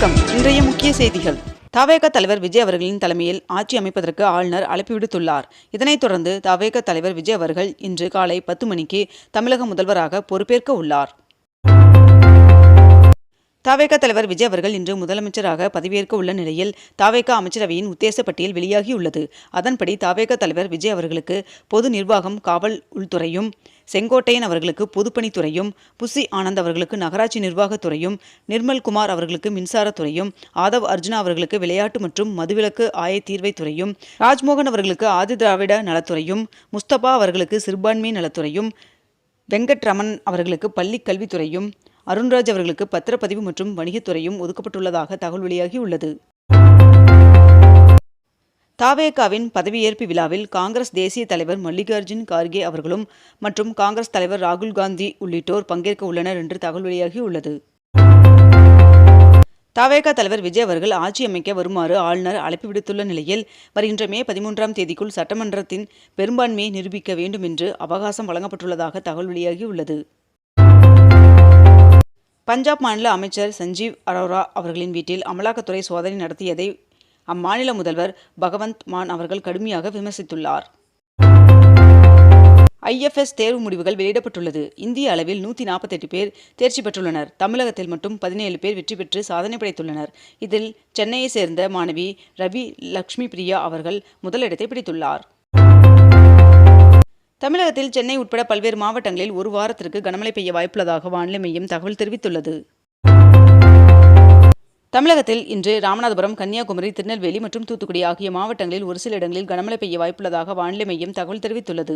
வணக்கம். இன்றைய முக்கிய செய்திகள். தவேக தலைவர் விஜய் அவர்களின் தலைமையில் ஆட்சி அமைப்பதற்கு ஆளுநர் அழைப்பு விடுத்துள்ளார். இதனைத் தொடர்ந்து தவேக தலைவர் விஜய் அவர்கள் இன்று காலை 10 மணிக்கு தமிழக முதல்வராக பொறுப்பேற்க உள்ளார். தவேக தலைவர் விஜய் அவர்கள் இன்று முதலமைச்சராக பதவியேற்க உள்ள நிலையில் தவேக அமைச்சரவையின் உத்தேச பட்டியல் வெளியாகியுள்ளது. அதன்படி தவேக தலைவர் விஜய் அவர்களுக்கு பொது நிர்வாகம், காவல் உள்துறையும், செங்கோட்டையன் அவர்களுக்கு பொதுப்பணித்துறையும், புசி ஆனந்த் அவர்களுக்கு நகராட்சி நிர்வாகத்துறையும், நிர்மல்குமார் அவர்களுக்கு மின்சாரத்துறையும், ஆதவ் அர்ஜுனா அவர்களுக்கு விளையாட்டு மற்றும் மதுவிலக்கு ஆயத்தீர்வைத்துறையும், ராஜ்மோகன் அவர்களுக்கு ஆதி திராவிட நலத்துறையும், முஸ்தபா அவர்களுக்கு சிறுபான்மை நலத்துறையும், வெங்கட்ரமன் அவர்களுக்கு பள்ளி கல்வித்துறையும், அருண்ராஜ் அவர்களுக்கு பத்திரப்பதிவு மற்றும் வணிகத்துறையும் ஒதுக்கப்பட்டுள்ளதாக தகவல் வெளியாகியுள்ளது. தவேகாவின் பதவியேற்பு விழாவில் காங்கிரஸ் தேசிய தலைவர் மல்லிகார்ஜுன் கார்கே அவர்களும் மற்றும் காங்கிரஸ் தலைவர் ராகுல் காந்தி உள்ளிட்டோர் பங்கேற்க உள்ளனர் என்று தகவல் வெளியாகியுள்ளது. தவேக தலைவர் விஜய் அவர்கள் ஆட்சி அமைக்க வருமாறு ஆளுநர் அழைப்பு விடுத்துள்ள நிலையில் வருகின்ற மே 13ஆம் தேதிக்குள் சட்டமன்றத்தின் பெரும்பான்மையை நிரூபிக்க வேண்டும் என்று அவகாசம் வழங்கப்பட்டுள்ளதாக தகவல் வெளியாகியுள்ளது. பஞ்சாப் மாநில அமைச்சர் சஞ்சீவ் அரோரா அவர்களின் வீட்டில் அமலாக்கத்துறை சோதனை நடத்தியதை அம்மாநில முதல்வர் பகவந்த் மான் அவர்கள் கடுமையாக விமர்சித்துள்ளார். IFS தேர்வு முடிவுகள் வெளியிடப்பட்டுள்ளது. இந்திய அளவில் 148 பேர் தேர்ச்சி பெற்றுள்ளனர். தமிழகத்தில் மட்டும் 17 பேர் வெற்றி பெற்று சாதனை படைத்துள்ளனர். இதில் சென்னையை சேர்ந்த மாணவி ரவி லக்ஷ்மி பிரியா அவர்கள் முதலிடத்தை பிடித்துள்ளார். தமிழகத்தில் சென்னை உட்பட பல்வேறு மாவட்டங்களில் ஒரு வாரத்திற்கு கனமழை பெய்ய வாய்ப்புள்ளதாக வானிலை மையம் தகவல் தெரிவித்துள்ளது. தமிழகத்தில் இன்று ராமநாதபுரம், கன்னியாகுமரி, திருநெல்வேலி மற்றும் தூத்துக்குடி ஆகிய மாவட்டங்களில் ஒரு சில இடங்களில் கனமழை பெய்ய வாய்ப்புள்ளதாக வானிலை மையம் தகவல் தெரிவித்துள்ளது.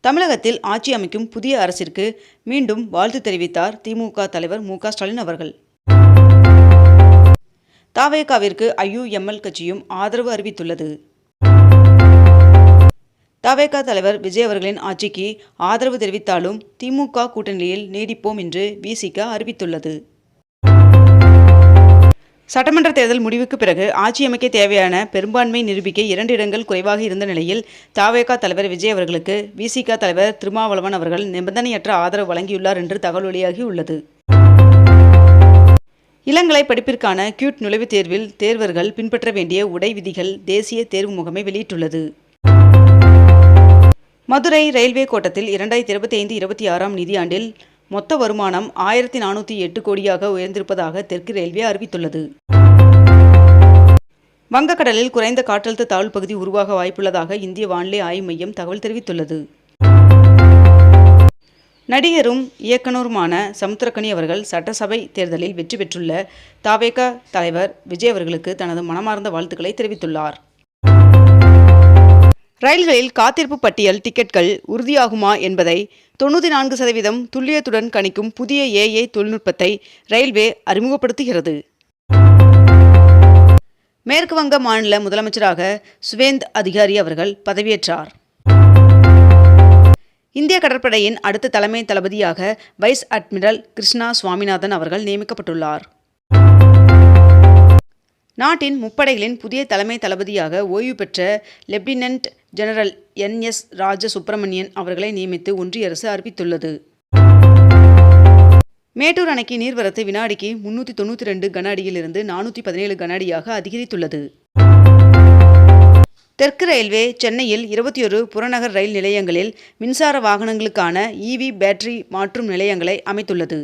தமிழகத்தில் ஆட்சி அமைக்கும் புதிய அரசிற்கு மீண்டும் வாழ்த்து தெரிவித்தார் திமுக தலைவர் மு.க. ஸ்டாலின் அவர்கள். தவேகாவிற்கு IUML கட்சியும் ஆதரவு அறிவித்துள்ளது. தவேக தலைவர் விஜய் அவர்களின் ஆட்சிக்கு ஆதரவு தெரிவித்தாலும் திமுக கூட்டணியில் நீடிப்போம் என்று விசிக அறிவித்துள்ளது. சட்டமன்ற தேர்தல் முடிவுக்கு பிறகு ஆட்சி அமைக்க தேவையான பெரும்பான்மை நிரூபிக்க 2 இடங்கள் குறைவாக இருந்த நிலையில் தவேக தலைவர் விஜய் அவர்களுக்கு விசிக தலைவர் திருமாவளவன் அவர்கள் நிபந்தனையற்ற ஆதரவு வழங்கியுள்ளார் என்று தகவல் வெளியாகியுள்ளது. இளங்கலை படிப்பிற்கான கியூட் நுழைவுத் தேர்வில் தேர்வர்கள் பின்பற்ற வேண்டிய உடை விதிகள் தேசிய தேர்வு முகமை வெளியிட்டுள்ளது. மதுரை ரயில்வே கோட்டத்தில் 2025-26ஆம் நிதியாண்டில் மொத்த வருமானம் 1408 கோடியாக உயர்ந்திருப்பதாக தெற்கு ரயில்வே அறிவித்துள்ளது. வங்கக்கடலில் குறைந்த காற்றழுத்த தாழ்வு பகுதி உருவாக வாய்ப்புள்ளதாக இந்திய வானிலை ஆய்வு மையம் தகவல் தெரிவித்துள்ளது. நடிகரும் இயக்குனருமான சமுத்திரக்கனி அவர்கள் சட்டசபை தேர்தலில் வெற்றி பெற்றுள்ள தவேக தலைவர் விஜய் அவர்களுக்கு தனது மனமார்ந்த வாழ்த்துக்களை தெரிவித்துள்ளார். ரயில்களில் காத்திருப்பு பட்டியல் டிக்கெட்கள் உறுதியாகுமா என்பதை 94% துல்லியத்துடன் கணிக்கும் புதிய AI தொழில்நுட்பத்தை ரயில்வே அறிமுகப்படுத்துகிறது. மேற்கு வங்க மாநில முதலமைச்சராக சுவேந்த் அதிகாரி அவர்கள் பதவியேற்றார். இந்திய கடற்படையின் அடுத்த தலைமை தளபதியாக வைஸ் அட்மிரல் கிருஷ்ணா சுவாமிநாதன் அவர்கள் நியமிக்கப்பட்டுள்ளார். நாட்டின் முப்படைகளின் புதிய தலைமை தளபதியாக ஓய்வு பெற்ற லெப்டினன்ட் ஜெனரல் NS ராஜசுப்பிரமணியன் அவர்களை நியமித்து ஒன்றிய அரசு அறிவித்துள்ளது. மேட்டூர் அணைக்கு நீர்வரத்து வினாடிக்கு 392 கன அடியிலிருந்து 417 கன அடியாக அதிகரித்துள்ளது. தெற்கு ரயில்வே சென்னையில் 21 புறநகர் ரயில் நிலையங்களில் மின்சார வாகனங்களுக்கான EV பேட்டரி மாற்றும் நிலையங்களை அமைத்துள்ளது.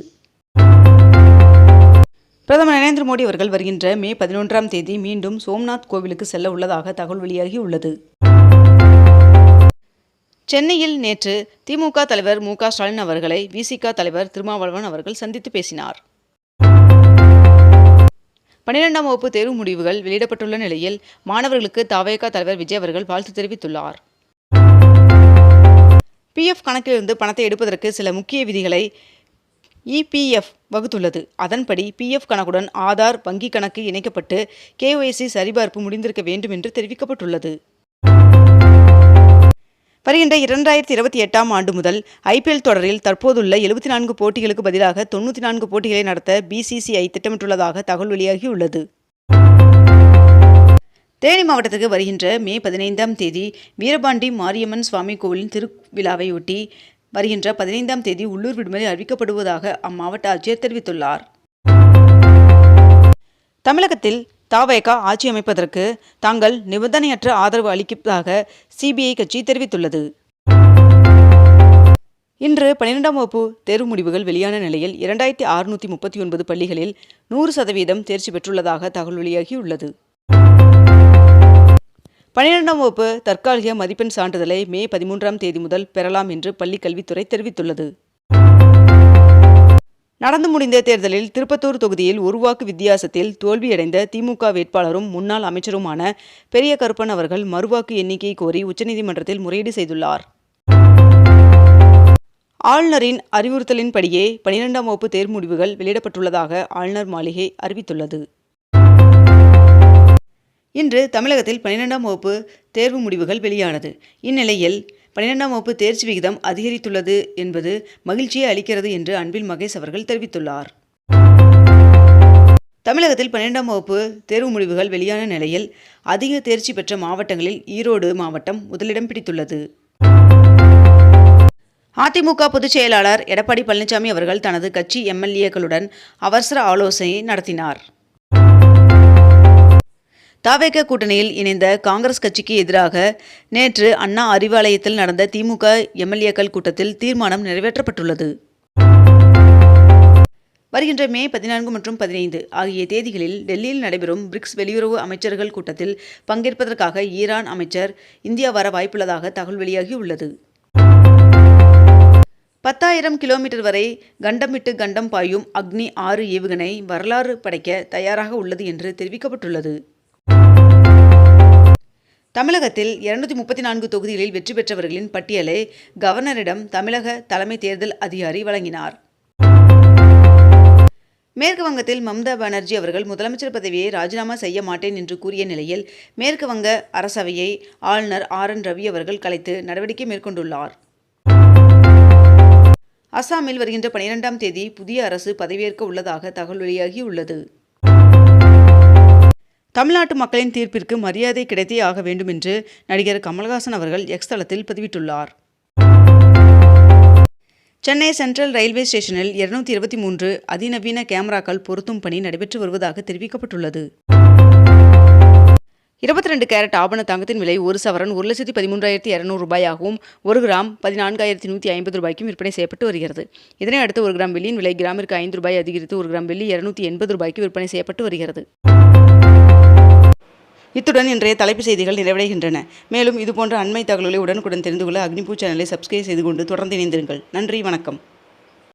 பிரதமர் நரேந்திர மோடி அவர்கள் வருகின்ற மே 11ஆம் தேதி மீண்டும் சோம்நாத் கோவிலுக்கு செல்ல உள்ளதாக தகவல் வெளியாகியுள்ளது. சென்னையில் நேற்று திமுக தலைவர் மு.க. ஸ்டாலின் அவர்களை விசிக தலைவர் திருமாவளவன் அவர்கள் சந்தித்து பேசினார். 12ஆம் வகுப்பு தேர்வு முடிவுகள் வெளியிடப்பட்டுள்ள நிலையில் மாணவர்களுக்கு தவேக தலைவர் விஜய் அவர்கள் வாழ்த்து தெரிவித்துள்ளார். PF கணக்கிலிருந்து பணத்தை எடுப்பதற்கு சில முக்கிய விதிகளை EPF வகுத்துள்ளது. அதன்படி PF கணக்குடன் ஆதார் வங்கி கணக்கு இணைக்கப்பட்டு KYC சரிபார்ப்பு முடிந்திருக்க வேண்டும் என்று தெரிவிக்கப்பட்டுள்ளது. வருகின்ற 2028ஆம் ஆண்டு முதல் IPL தொடரில் தற்போதுள்ள 74 போட்டிகளுக்கு பதிலாக 94 போட்டிகளை நடத்த BCCI திட்டமிட்டுள்ளதாக தகவல் வெளியாகியுள்ளது. தேனி மாவட்டத்திற்கு வருகின்ற மே 15ஆம் தேதி வீரபாண்டி மாரியம்மன் சுவாமி கோவிலின் திருவிழாவையொட்டி வருகின்ற 15ஆம் தேதி உள்ளூர் விடுமுறை அறிவிக்கப்படுவதாக அம்மாவட்ட ஆட்சியர் தெரிவித்துள்ளார். தமிழகத்தில் தவேக ஆட்சி அமைப்பதற்கு தாங்கள் நிபந்தனையற்ற ஆதரவு அளிப்பதாக சிபிஐ கட்சி தெரிவித்துள்ளது. இன்று 12ஆம் வகுப்பு தேர்வு முடிவுகள் வெளியான நிலையில் 2639 பள்ளிகளில் 100% தேர்ச்சி பெற்றுள்ளதாக தகவல் வெளியாகியுள்ளது. 12ஆம் வகுப்பு தற்காலிக மதிப்பெண் சான்றிதழை மே 13ஆம் தேதி முதல் பெறலாம் என்று பள்ளிக் கல்வித்துறை தெரிவித்துள்ளது. நடந்து முடிந்த தேர்தலில் திருப்பத்தூர் தொகுதியில் ஒரு வாக்கு வித்தியாசத்தில் தோல்வியடைந்த திமுக வேட்பாளரும் முன்னாள் அமைச்சருமான பெரிய கருப்பன் அவர்கள் மறுவாக்கு எண்ணிக்கை கோரி உச்சநீதிமன்றத்தில் முறையீடு செய்துள்ளார். ஆளுநரின் அறிவுறுத்தலின்படியே 12ஆம் வகுப்பு தேர்வு முடிவுகள் வெளியிடப்பட்டுள்ளதாக ஆளுநர் மாளிகை அறிவித்துள்ளது. இன்று தமிழகத்தில் 12ஆம் வகுப்பு தேர்வு முடிவுகள் வெளியானது. இந்நிலையில் 12ஆம் வகுப்பு தேர்ச்சி விகிதம் அதிகரித்துள்ளது என்பது மகிழ்ச்சியை அளிக்கிறது என்று அன்பில் மகேஷ் அவர்கள் தெரிவித்துள்ளார். தமிழகத்தில் 12ஆம் வகுப்பு தேர்வு முடிவுகள் வெளியான நிலையில் அதிக தேர்ச்சி பெற்ற மாவட்டங்களில் ஈரோடு மாவட்டம் முதலிடம் பிடித்துள்ளது. அதிமுக பொதுச் செயலாளர் எடப்பாடி பழனிசாமி அவர்கள் தனது கட்சி எம்எல்ஏக்களுடன் அவசர ஆலோசனை நடத்தினார். தவேக கூட்டணியில் இணைந்த காங்கிரஸ் கட்சிக்கு எதிராக நேற்று அண்ணா அறிவாலயத்தில் நடந்த திமுக எம்எல்ஏக்கள் கூட்டத்தில் தீர்மானம் நிறைவேற்றப்பட்டுள்ளது. வருகின்ற மே 14 மற்றும் 15 ஆகிய தேதிகளில் டெல்லியில் நடைபெறும் பிரிக்ஸ் வெளியுறவு அமைச்சர்கள் கூட்டத்தில் பங்கேற்பதற்காக ஈரான் அமைச்சர் இந்தியா வர வாய்ப்புள்ளதாக தகவல் வெளியாகியுள்ளது. 10,000 கிலோமீட்டர் வரை கண்டம் விட்டு கண்டம் பாயும் அக்னி 6 ஏவுகணை வரலாறு படைக்க தயாராக உள்ளது என்று தெரிவிக்கப்பட்டுள்ளது. தமிழகத்தில் 234 தொகுதிகளில் வெற்றி பெற்றவர்களின் பட்டியலை கவர்னரிடம் தமிழக தலைமை தேர்தல் அதிகாரி வழங்கினார். மேற்கு வங்கத்தில் மம்தா பானர்ஜி அவர்கள் முதலமைச்சர் பதவியை ராஜினாமா செய்ய மாட்டேன் என்று கூறிய நிலையில் மேற்கு வங்க அரசவையை ஆளுநர் RN ரவி அவர்கள் கலைத்து நடவடிக்கை மேற்கொண்டுள்ளார். அசாமில் வருகின்ற 12ஆம் தேதி புதிய அரசு பதவியேற்க உள்ளதாக தகவல் வெளியாகியுள்ளது. தமிழ்நாட்டு மக்களின் தீர்ப்பிற்கு மரியாதை கிடைத்தே ஆக வேண்டும் என்று நடிகர் கமல்ஹாசன் அவர்கள் எக்ஸ் தளத்தில் பதிவிட்டுள்ளார். சென்னை சென்ட்ரல் ரயில்வே ஸ்டேஷனில் 223 அதிநவீன கேமராக்கள் பொருத்தும் பணி நடைபெற்று வருவதாக தெரிவிக்கப்பட்டுள்ளது. 22 கேரட் ஆபண தங்கத்தின் விலை ஒரு சவரன் 1,13,200 ரூபாயாகவும் 1 கிராம் 14,150 ரூபாய்க்கும் விற்பனை செய்யப்பட்டு வருகிறது. இதனையடுத்து 1 கிராம் வெள்ளியின் விலை கிராமிற்கு 5 ரூபாய் அதிகரித்து 1 கிராம் வெள்ளி 280 ரூபாய்க்கு விற்பனை செய்யப்பட்டு வருகிறது. இத்துடன் இன்றைய தலைப்புச் செய்திகள் நிறைவடைகின்றன. மேலும் இதுபோன்ற அண்மை தகவல்களை உடனுக்குடன் தெரிந்து கொள்ள அக்னிபூ சேனலை சப்ஸ்கிரைப் செய்து கொண்டு தொடர்ந்து இணைந்திருங்கள். நன்றி, வணக்கம்.